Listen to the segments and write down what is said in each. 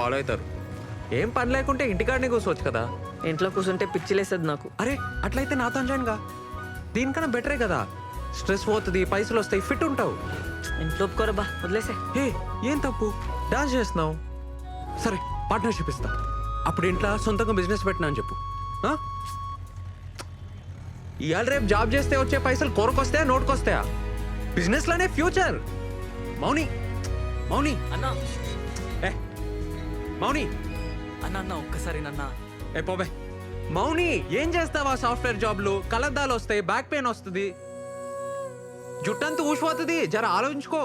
Follow అవుతారు. ఏం పని లేకుంటే ఇంటికాడనే కూర్చోవచ్చు కదా. ఇంట్లో కూర్చుంటే పిచ్చిలేస్తుంది నాకు. అరే అట్లయితే నాతో జాయిన్గా. దీనికన్నా బెటరే కదా. స్ట్రెస్ పోతుంది, పైసలు వస్తాయి, ఫిట్ ఉంటావు. ఇంట్లో ఒప్పుకోరబ్బా, వదిలేసే. ఏ ఏం తప్పు, డాన్స్ చేస్తున్నావు. సరే పార్ట్నర్షిప్ ఇస్తా. అప్పుడు ఇంట్లో సొంతంగా బిజినెస్ పెట్టినా అని చెప్పు. ఇవాళ రేపు జాబ్ చేస్తే వచ్చే పైసలు కొరకొస్తాయా, నోటుకొస్తాయా? బిజినెస్లోనే ఫ్యూచర్. మౌని మౌని అన్నా ఏ మౌని అన్న ఒక్కసారి నన్న. ఏ పోబే. మౌని ఏం చేస్తావా? సాఫ్ట్వేర్ జాబ్లు కలద్దాలు వస్తాయి, బ్యాక్ పెయిన్ వస్తుంది, జుట్టంతా ఊసిపోతుంది. జర ఆలోచించుకో.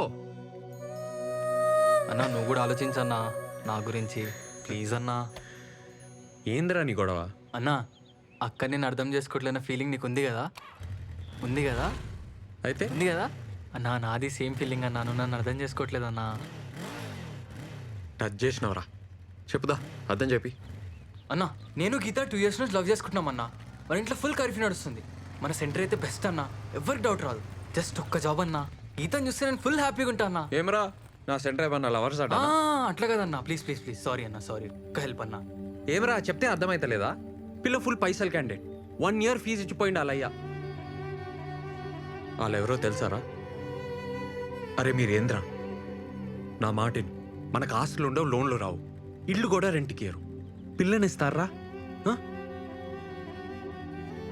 అన్నా నువ్వు కూడా ఆలోచించన్నా నా గురించి, ప్లీజ్ అన్నా. ఏందిరా నీ గొడవ? అన్నా అక్క నేను అర్థం చేసుకోవట్లేన ఫీలింగ్ నీకు ఉంది కదా? ఉంది కదా? అయితే ఉంది కదా అన్నా? నాది సేమ్ ఫీలింగ్ అన్నా. నువ్వు నన్ను అర్థం చేసుకోవట్లేదన్నా. టచ్ చేసినవరా? చెప్పుదా, అర్థం చెప్పి. అన్నా నేను గీత 2 years నుంచి లవ్ చేసుకుంటున్నామన్నా. మన ఇంట్లో ఫుల్ కర్ఫ్యూ నడుస్తుంది. మన సెంటర్ అయితే బెస్ట్ అన్నా, ఎవరికి డౌట్ రాదు. జస్ట్ ఒక్క జాబ్ అన్నా. గీతను చూస్తే నేను ఫుల్ హ్యాపీగా ఉంటా అన్నా. ఏమరా నా సెంటర్ ఏమన్నా లవర్స్ అట? అట్లా కదన్నా, ప్లీజ్ ప్లీజ్ ప్లీజ్. సారీ అన్నా, సారీ. ఒక్క హెల్ప్ అన్నా. ఏమరా చెప్తే అర్థమైతలేదా? పిల్ల ఫుల్ పైసలు క్యాండిడేట్, 1 year ఫీజు ఇచ్చిపోయింది వాళ్ళయ్యా. వాళ్ళెవరో తెలుసారా? అరే మీరేంద్రా, నా మాటిని. మనకు ఆస్తులు ఉండవు, లోన్లు రావు, ఇల్లు కూడా రెంట్కి ఇయ్యరు. పిల్లనిస్తారా?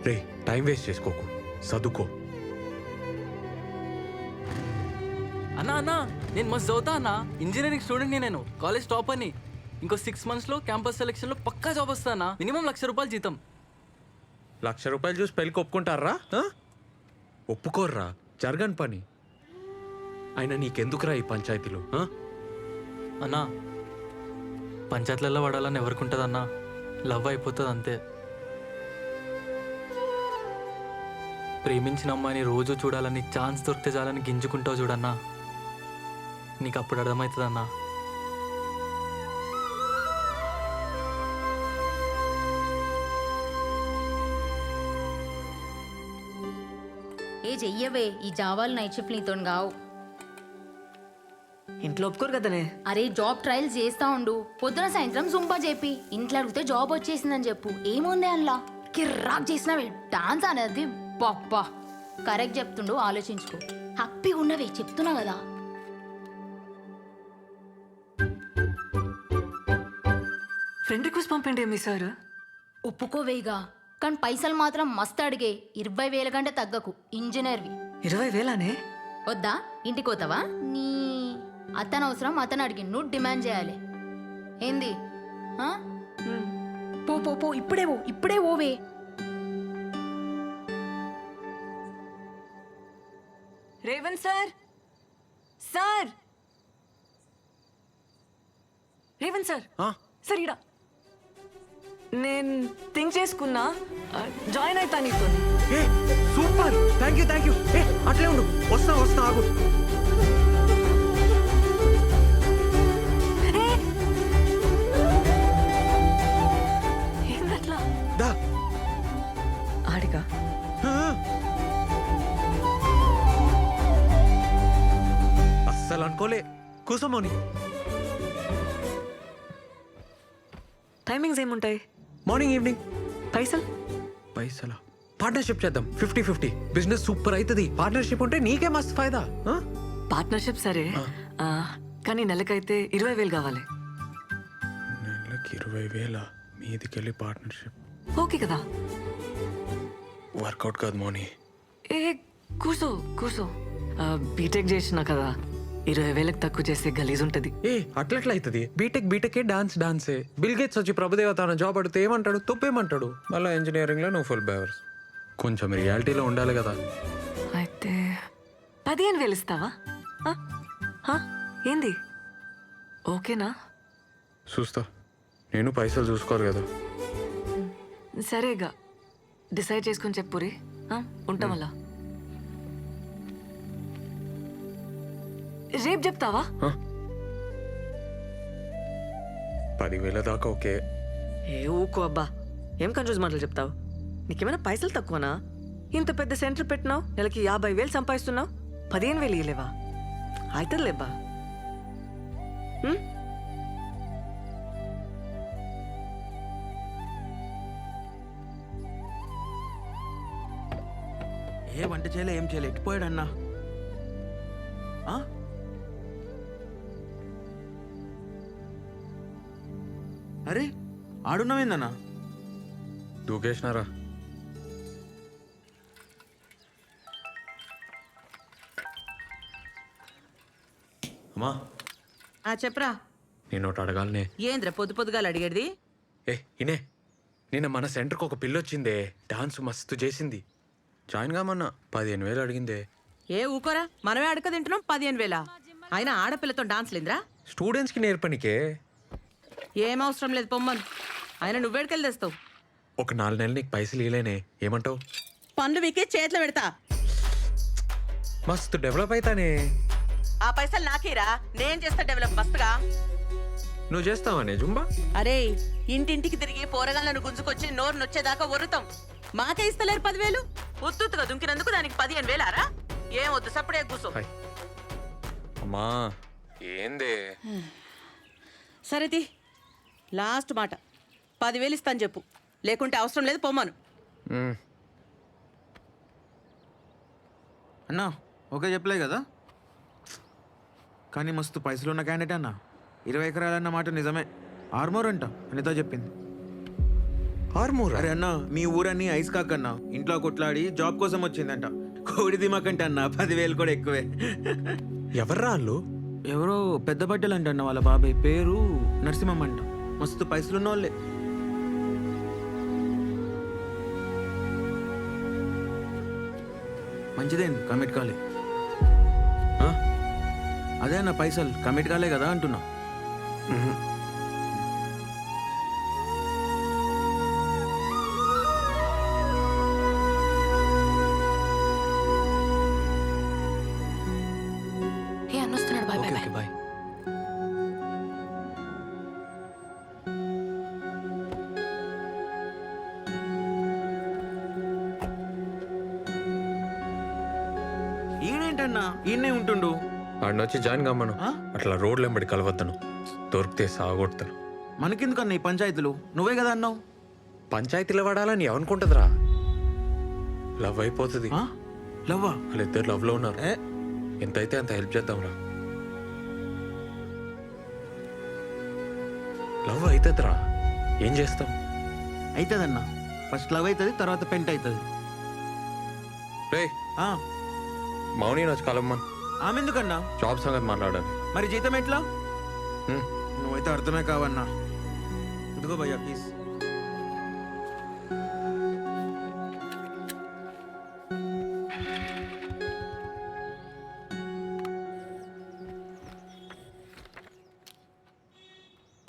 రే టైం వేస్ట్ చేసుకోకు, చదువుకో. అన్నా అన్నా నేను మస్తు చదువుతా అన్నా. ఇంజనీరింగ్ స్టూడెంట్ని నేను, కాలేజ్ టాప్ అని. ఇంకో 6 monthsలో క్యాంపస్ సెలక్షన్లో పక్కా జాబ్ వస్తా అన్నా. మినిమం ₹1,00,000 జీతం. ₹1,00,000 చూసి పెళ్ళికి ఒప్పుకుంటారా? ఒప్పుకోర్రా, జరగని పని. అయినా నీకెందుకురా ఈ పంచాయతీలు? అన్నా పంచాయతీలలో పడాలని ఎవరికి ఉంటుంది అన్నా? లవ్ అయిపోతుంది అంతే. ప్రేమించిన అమ్మాయిని రోజు చూడాలని, ఛాన్స్ దొరికితే చాలని గింజుకుంటావు చూడన్నా. నీకు అప్పుడు అర్థమవుతుంది అన్నా. ఏ చెయ్యవే, ఈ జావాలు నైట్ షిఫ్ట్ నీతో కావు. ఇంట్లో ఒప్పుకోరు కదనే. అరే జాబ్ ట్రయల్స్ చేస్తా ఉండు, పొద్దున సాయంత్రం జుంపా చెప్పి ఇంట్లో అడిగితే జాబ్ వచ్చేసిందని చెప్పు. ఏముంది అందులో? కిర్రాక్ చేసినవే డాన్స్ అనేది. బాబ్బా కరెక్ట్ చెప్తుండు, ఆలోచించుకో. హ్యాపీగా ఉన్నవే చెప్తున్నా కదా. ఫ్రెండ్ రిక్వెస్ట్ పంపండి మీ సార్. ఒప్పుకోవేగా, కానీ పైసలు మాత్రం మస్తు అడిగే. 20,000 కంటే తగ్గకు. ఇంజనీర్వి. 20,000నే? వద్దా? ఇంటికి పోతావా? నీ అతను అవసరం, అతను అడిగి నువ్వు డిమాండ్ చేయాలి. ఏంది? పో పో పో, ఇప్పుడే పో, ఇప్పుడే ఓవే. Revanth sir, sir Revanth sir, sir ఇడా నేను థింక్ చేసుకున్నా, జాయిన్ అవుతా నీతో. ఏ సూపర్, థ్యాంక్ యూ. ఏ అట్లే ఉండు, వస్తా ఆగు. ఏందట్లా? దా ఆడిగా అస్సలు అనుకోలే. కూసోమోని. టైమింగ్స్ ఏముంటాయి? Morning evening. పైసలా? పార్ట్నర్షిప్ చేద్దాం, 50-50. బిజినెస్ సూపర్ అవుతుంది. పార్ట్నర్షిప్ ఉంటే నీకే మస్తు ఫైదా. పార్ట్నర్షిప్ సరే, కానీ నెలకైతే 20,000 కావాలి. నెలకి 20,000 మీదికెళ్ళి పార్ట్నర్షిప్ ఓకే కదా? వర్కౌట్ కాదు మోని. ఏ కూర్చో. బీటెక్ చేసినా కదా, 20,000కి తక్కువ చేస్తే గలీజ్ ఉంటుంది. ఏ అట్లెట్లా అవుతుంది? బీటెక్ డాన్సే. బిల్ గేట్స్ వచ్చి ప్రభుదేవ తన జాబ్ అడిగితే ఏమంటాడు? తొప్పేమంటాడు? మళ్ళీ ఇంజనీరింగ్ లో నువ్వు ఫుల్ బేవర్స్. కొంచెం రియాలిటీలో ఉండాలి కదా. అయితే 15,000 ఇస్తావా? ఏంది? ఓకేనా? చూస్తా, నేను పైసలు చూసుకోరు కదా. సరేగా, డిసైడ్ చేసుకొని చెప్పురి. ఉంటాం అలా. రేపు చెప్తావా? 10,000 దాకా ఓకే. ఏ ఊకో అబ్బా, ఏం కన్ఫ్యూజ్ మాటలు చెప్తావు? నీకేమైనా పైసలు తక్కువనా? ఇంత పెద్ద సెంటర్ పెట్టినావు, నెలకి 50,000 సంపాదిస్తున్నావు, 15,000 ఇయ్యలేవా? అవుతుందిలేబ్బా. ఏ వంట చేయలే ఏం చేయలే ఎట్టిపోయాడన్నా ఆ? అరే ఆడున్నావేందన్నా దూకేసినారా? అమ్మా చెప్పరా నేను ఒకటి అడగాలనే. ఏంద్ర పొద్దు పొద్దుగాలు అడిగేది ఇనే నిన్న మన సెంటర్కి ఒక పిల్ల వచ్చిందే, డాన్స్ మస్తు చేసింది. జాయిన్ కామన్నా 15,000 అడిగిందే. ఏ ఊకోరా మనమే అడక తింటున్నాం 15,000. అయినా ఆడపిల్లతో డాన్స్ లేదురా? స్టూడెంట్స్కి నేర్పనికే. ఏం అవసరం లేదు పొమ్మను. అయినా నువ్వేడికెళ్ళి తెస్తావు? ఒక 4 నెలలు నీకు పైసలు ఇవ్వలేనే, ఏమంటావు? పండ్లు మీకే చేతిలో పెడతా. మస్తు డెవలప్ అవుతానే. ఆ పైసలు నాకేరా, నేను చేస్తా డెవలప్ మస్తుగా. నువ్వు చేస్తావానే జుంబా? అరే ఇంటింటికి తిరిగి పోరగాళ్ళను గుంజుకొచ్చి నోరు నొచ్చేదాకా వరుతాం. మాకే ఇస్తలేరు 10,000. ఉత్తుగా దుంకినందుకు దానికి 15,000రా? ఏం వద్దు సప్పుడే కూర్చో. హాయ్. అమ్మా ఏందే? సరేది లాస్ట్ మాట 10,000 ఇస్తాను చెప్పు, లేకుంటే అవసరం లేదు పొమ్మను. మ్, అన్నా ఓకే చెప్పలే కదా, కానీ మస్తు పైసలు ఉన్న క్యాండిడేట్ అన్న. 20 ఎకరాలన్న మాట నిజమే. ఆర్మోర్ అంట అనితో చెప్పింది. ఆర్మూర్ అరే అన్న మీ ఊరన్నీ ఐస్ కాక్ అన్న, ఇంట్లో కొట్లాడి జాబ్ కోసం వచ్చిందంట. కోడి దిమాకంటే అన్న 10,000 కూడా ఎక్కువే. ఎవర్రా వాళ్ళు? ఎవరో పెద్ద బట్టలు అంట అన్న, వాళ్ళ బాబాయ్ పేరు నరసింహం అంట. మస్తు పైసలున్న వాళ్ళే. మంచిదేంది కమిట్ కాలే. ఆ? అదే అన్న పైసలు కమిట్ కాలే కదా అంటున్నా. మ్హూ. ఏ అన్నొస్తున్నాడు, bye okay bye okay bye. Bye. ఈయనేంటన్నా ఈయనే ఉంటుండు. ఆడిని వచ్చి జాయిన్ కమ్మను. ఆ? అట్లా రోడ్లు వెంబడి కలవద్దను, దొరికితే సాగొడతాను. మనకెందుకన్నా ఈ పంచాయతీలు, నువ్వే కదా అన్నావు. పంచాయతీలో పడాలని ఏమనుకుంటుందిరా? లవ్ అయిపోతుంది. ఆ? లవ్వా? వాళ్ళిద్దరు లవ్ లో ఉన్నారు. ఏ ఎంతైతే అంత హెల్ప్ చేద్దాంరా. లవ్ అవుతుందిరా, ఏం చేస్తాం? అవుతుందన్నా. ఫస్ట్ లవ్ అవుతుంది, తర్వాత పెంట్ అవుతుంది. రే మౌని వచ్చి కలమ్మన్, ఆమె ఎందుకన్నా? జాబ్ సంగతి మాట్లాడాలి. మరి జీతం ఎట్లా? హ్మ్. నువ్వైతే అర్థమే కావన్నా. ఇదిగో భయ్యా ప్లీజ్.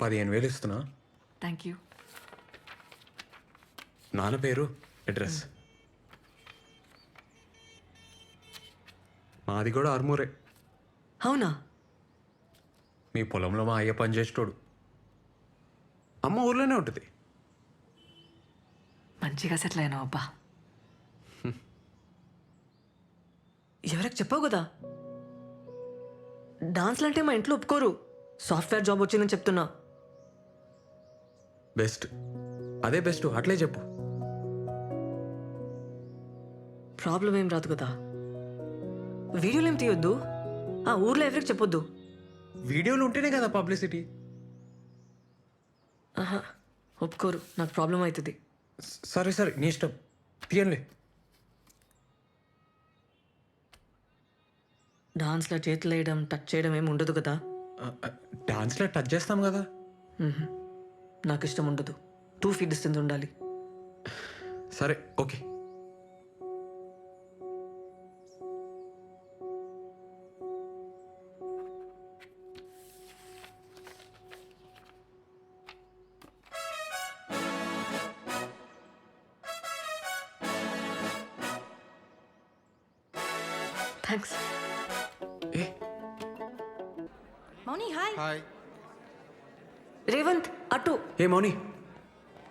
$15,000 ఇస్తున్నా. Thank you. నాన్న పేరు, అడ్రస్. మాది కూడా ఆర్మూరే. అవునా? మీ పొలంలో మా అయ్య పని చేసేటోడు. అమ్మ ఊర్లోనే ఉంటుంది. మంచిగా సెటిల్ అయినావు అబ్బా. ఎవరికి చెప్పావు కదా, డాన్స్లు అంటే మా ఇంట్లో ఒప్పుకోరు. సాఫ్ట్వేర్ జాబ్ వచ్చిందని చెప్తున్నా. బెస్ట్, అదే బెస్ట్, అట్లే చెప్పు. ప్రాబ్లం ఏం రాదు కదా. వీడియోలు ఏం తీయొద్దు, ఆ ఊర్లో ఎవరికి చెప్పొద్దు. వీడియోలు ఉంటేనే కదా పబ్లిసిటీ. ఆహా, ఒప్పుకోరు, నాకు ప్రాబ్లం అవుతుంది. సరే సరే నీ ఇష్టం, తీయండి. డాన్స్లో చేతులు వేయడం, టచ్ చేయడం ఏమి ఉండదు కదా. డాన్స్లో టచ్ చేస్తాం కదా. నాకు ఇష్టం ఉండదు. 2 feet డిస్టెన్స్ ఉండాలి. సరే ఓకే. థ్యాంక్స్. ఏ మౌని హాయ్. హాయ్. రేవంత్ అటు. ఏ మౌని,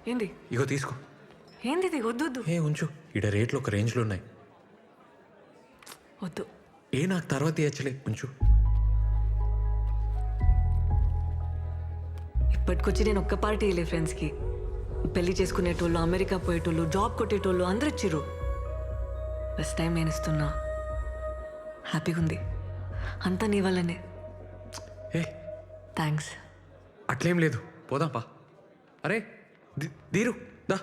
ఏంది ఇగో తీసుకో. ఏంది ఇది? వద్దు వద్దు ఏ ఉంచు, ఈడ రేట్లు ఒక రేంజ్లో ఉన్నాయి. వద్దు. ఏ నాకు తర్వాత ఇచ్చలే, ఉంచు. ఇప్పటికొచ్చి నేను ఒక్క పార్టీ వెళ్ళే ఫ్రెండ్స్కి. పెళ్లి చేసుకునేటోళ్ళు, అమెరికా పోయేటోళ్ళు, జాబ్ కొట్టేటోళ్ళు అందరు ఇచ్చిర్రు. ఫస్ట్ టైం నేను ఇస్తున్నా. హ్యాపీగా ఉంది. అంతా నీ వల్లనే. ఏ థ్యాంక్స్. అట్లేం లేదు, పోదాం పా. అరే దీరు దా.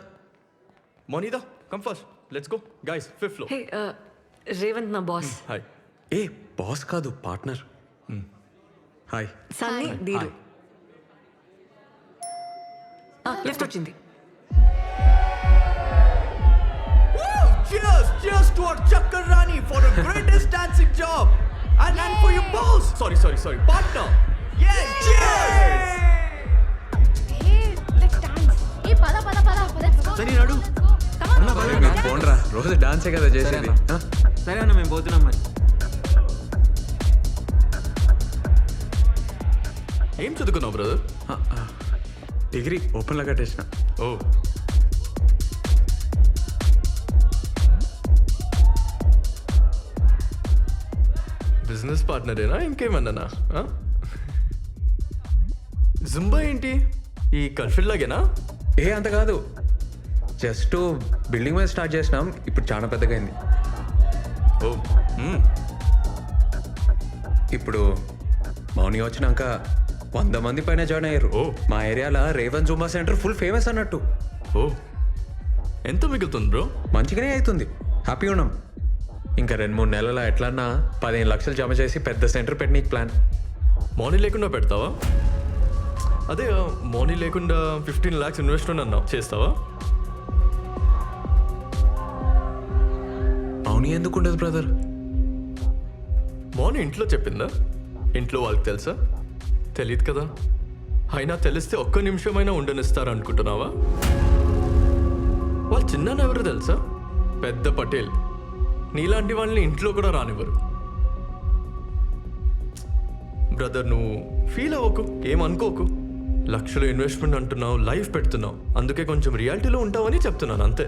Monida, come first. Let's go. Guys, 5th floor. హే రేవంత్ నా బాస్. Hi. ఏ బాస్ కాదు, పార్ట్నర్. హాయ్. సన్నీ దీరు. లిఫ్ట్ వచ్చింది. Cheers! Cheers to our Chakarani for the greatest dancing job! And for your boss! Sorry. Partner! Yeah! Cheers! సరే నడు. పోన్రా, రోజు డాన్సే కదా చేసేది. ఆ? సరే అన్న, మేము పోతున్నాం మరి. ఏం చదువుకున్నావు బ్రదర్? డిగ్రీ ఓపెన్లో కట్టేసిన. ఓ బిజినెస్ పార్ట్నరేనా ఇంకేమన్నానా? జుంబా ఏంటి ఈ కల్ఫిల్ లాగేనా? ఏ అంత కాదు, జస్ట్ బిల్డింగ్ మీద స్టార్ట్ చేసినాం, ఇప్పుడు చాలా పెద్దగా అయింది. ఓ ఇప్పుడు మౌని వచ్చినాక 100 మంది పైన జాయిన్ అయ్యారు. ఓ. మా ఏరియాలో Revan Zumba centre full famous అన్నట్టు. ఓ ఎంత మిగులుతుంది బ్రో? మంచిగానే అవుతుంది, హ్యాపీగా ఉన్నాం. ఇంకా 2-3 నెలల ఎట్లన్నా 15 లక్షలు జమ చేసి పెద్ద సెంటర్ పెట్టనీకి ప్లాన్. మౌనీ లేకుండా పెడతావా? అదే మౌనీ లేకుండా 15 lakhs ఇన్వెస్ట్మెంట్ అన్నావు, చేస్తావా? మౌని ఎందుకు ఉండదు బ్రదర్? మౌని ఇంట్లో చెప్పిందా? ఇంట్లో వాళ్ళకి తెలుసా? తెలియదు కదా. అయినా తెలిస్తే ఒక్క నిమిషమైనా ఉండనిస్తారు అనుకుంటున్నావా? వాళ్ళు చిన్న ఎవరు తెలుసా? పెద్ద పటేల్. నీలాంటి వాళ్ళని ఇంట్లో కూడా రానివ్వరు. బ్రదర్ నువ్వు ఫీల్ అవ్వకు, ఏమనుకోకు. లక్షలు ఇన్వెస్ట్మెంట్ అంటున్నావు, లైఫ్ పెడుతున్నావు, అందుకే కొంచెం రియాలిటీలో ఉంటావని చెప్తున్నాను అంతే.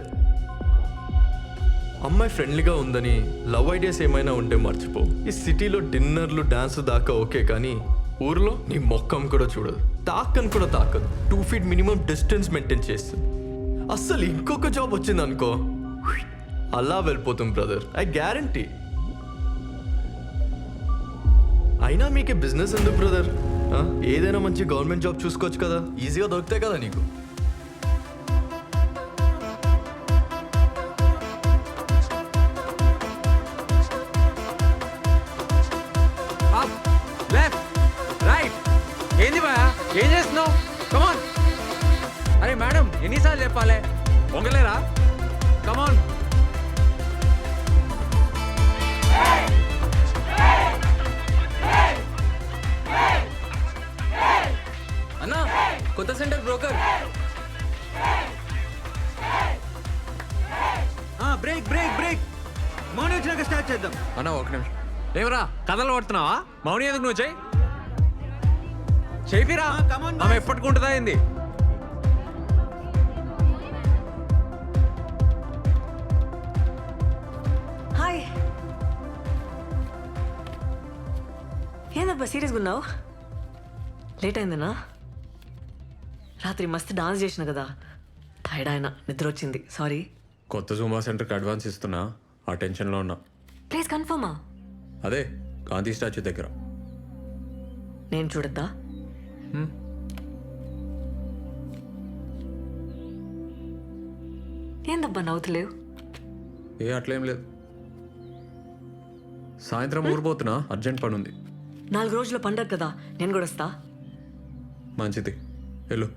అమ్మాయి ఫ్రెండ్లీగా ఉందని లవ్ ఐడియాస్ ఏమైనా ఉంటే మర్చిపో. ఈ సిటీలో డిన్నర్లు డాన్స్ దాకా ఓకే, కానీ ఊర్లో నీ మొక్కం కూడా చూడదు, తాకని కూడా తాకదు. 2 feet మినిమం డిస్టెన్స్ మెయింటైన్ చేస్తుంది. అస్సలు ఇంకొక జాబ్ వచ్చింది అనుకో, అలా వెళ్ళిపోతుంది బ్రదర్, ఐ గ్యారంటీ. అయినా మీకే బిజినెస్ ఎందుకు బ్రదర్? ఏదైనా మంచి గవర్నమెంట్ జాబ్ చూసుకోవచ్చు కదా, ఈజీగా దొరుకుతాయి కదా నీకు. Left right. ఏంది బా, ఏం చేస్తున్నావు? కమాన్. అరే మేడం, ఎన్నిసార్లు చెప్పాలి? వంగలేరా? కమాన్. అన్నా కొత్త centre broker. Break break break. Mouni వచ్చినాక స్టార్ట్ చేద్దాం. అన్న ఒక నిమిషం. ఏమరా కథలు పడుతున్నావా? మౌని ఎందుకు నువ్వు చేయిరా. come on, ఆమె boys. ఎప్పటికుంటుందా ఏంది? హాయ్. ఏందబ్బా సీరియస్గా ఉన్నావు? లేట్ అయిందనా? రాత్రి మస్తు డాన్స్ చేసిన కదా, టైర్డ్ ఆయన, నిద్ర వచ్చింది, సారీ. కొత్త జూమా సెంటర్కి అడ్వాన్స్ ఇస్తున్నా, ఆ టెన్షన్లో ఉన్నా. ప్లీజ్ కన్ఫర్మా? అదే గాంధీ స్టాచ్యూ దగ్గర. నేను చూడద్దా? ఏందబ్బా నవ్వుతలేవు? ఏ అట్లేం లేదు. సాయంత్రం ఊరిపోతున్నా, అర్జెంట్ పని ఉంది. 4 రోజుల పండగ కదా, నేను కూడా వస్తా. మంచిది, వెళ్ళు.